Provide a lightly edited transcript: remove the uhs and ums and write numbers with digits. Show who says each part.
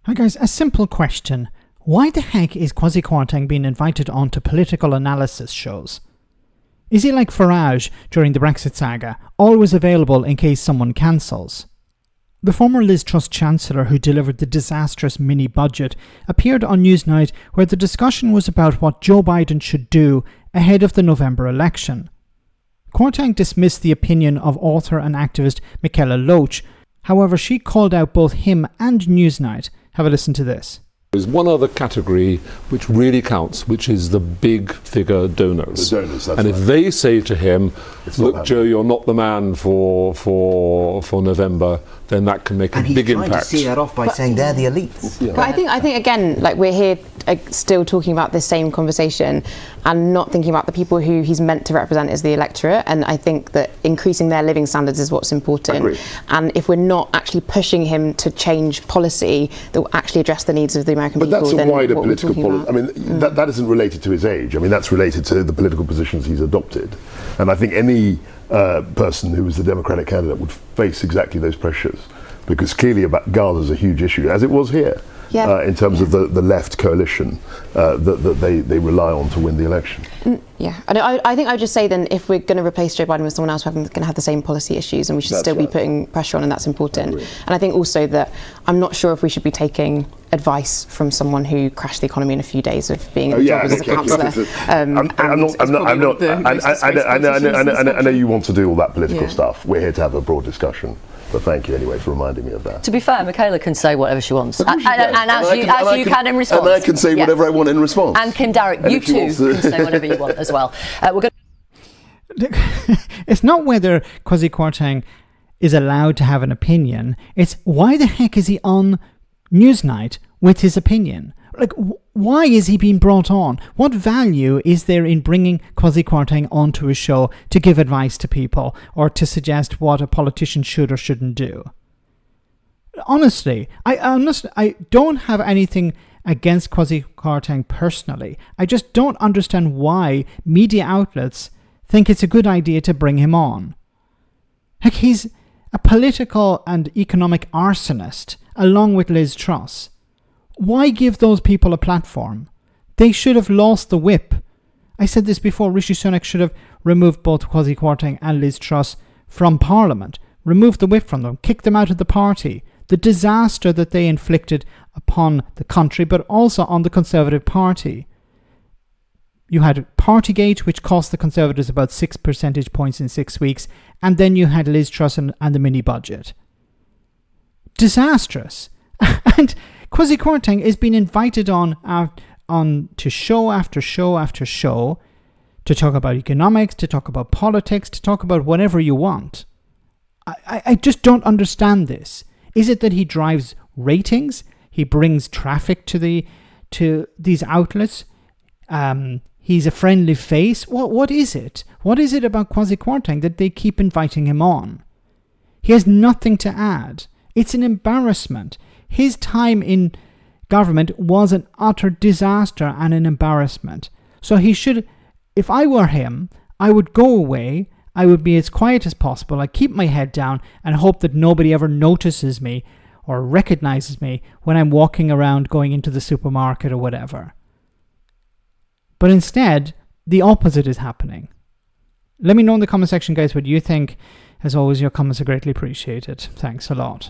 Speaker 1: Hi guys, a simple question. Why the heck is Kwasi Kwarteng being invited onto political analysis shows? Is he like Farage during the Brexit saga, always available in case someone cancels? The former Liz Truss chancellor who delivered the disastrous mini-budget appeared on Newsnight where the discussion was about what Joe Biden should do ahead of the November election. Kwarteng dismissed the opinion of author and activist Mikaela Loach. However, she called out both him and Newsnight. Have a listen to this.
Speaker 2: There's one other category which really counts, which is the big figure donors.
Speaker 3: The donors, that's
Speaker 2: and
Speaker 3: right.
Speaker 2: if they say to him, look, Joe, you're not the man for November, then that can make a big impact.
Speaker 4: And he's trying to see that off by saying they're the elites.
Speaker 5: Yeah. But I think again, like we're here still talking about this same conversation and not thinking about the people who he's meant to represent as the electorate. And I think that increasing their living standards is what's important.
Speaker 3: Agreed.
Speaker 5: And if we're not actually pushing him to change policy that will actually address the needs of the American people,
Speaker 3: that's a
Speaker 5: then
Speaker 3: wider
Speaker 5: what we're
Speaker 3: political
Speaker 5: talking
Speaker 3: policy.
Speaker 5: about.
Speaker 3: I mean, that isn't related to his age. I mean, that's related to the political positions he's adopted. And I think any person who was the Democratic candidate would face exactly those pressures, because clearly Gaza is a huge issue, as it was here.
Speaker 5: Yeah.
Speaker 3: In terms of the left coalition that they rely on to win the election.
Speaker 5: Yeah, and I think I would just say then if we're going to replace Joe Biden with someone else, we're going to have the same policy issues, and we should still be putting pressure on, and that's important. And I think also that I'm not sure if we should be taking advice from someone who crashed the economy in a few days of being in the job as a councillor. I
Speaker 3: know you want to do all that political stuff. We're here to have a broad discussion. But thank you anyway for reminding me of that.
Speaker 6: To be fair, Mikaela can say whatever she wants. And you can in response.
Speaker 3: And I can say whatever I want in response.
Speaker 6: And can Derek, you too can say whatever you want as well.
Speaker 1: It's not whether Kwasi Kwarteng is allowed to have an opinion. It's why the heck is he on Newsnight with his opinion? Like, why is he being brought on? What value is there in bringing Kwasi Kwarteng onto a show to give advice to people or to suggest what a politician should or shouldn't do? Honestly, I don't have anything against Kwasi Kwarteng personally. I just don't understand why media outlets think it's a good idea to bring him on. Like, he's a political and economic arsonist, along with Liz Truss. Why give those people a platform? They should have lost the whip. I said this before, Rishi Sunak should have removed both Kwasi Kwarteng and Liz Truss from Parliament, removed the whip from them, kicked them out of the party. The disaster that they inflicted upon the country, but also on the Conservative Party. You had Partygate, which cost the Conservatives about 6 percentage points in 6 weeks, and then you had Liz Truss and the mini-budget. Disastrous. And Kwasi Kwarteng is being invited on to show after show after show to talk about economics, to talk about politics, to talk about whatever you want. I just don't understand this. Is it that he drives ratings? He brings traffic to these outlets? He's a friendly face? What is it? What is it about Kwasi Kwarteng that they keep inviting him on? He has nothing to add. It's an embarrassment. His time in government was an utter disaster and an embarrassment. So he should, if I were him, I would go away. I would be as quiet as possible. I'd keep my head down and hope that nobody ever notices me or recognizes me when I'm walking around going into the supermarket or whatever. But instead, the opposite is happening. Let me know in the comment section, guys, what you think. As always, your comments are greatly appreciated. Thanks a lot.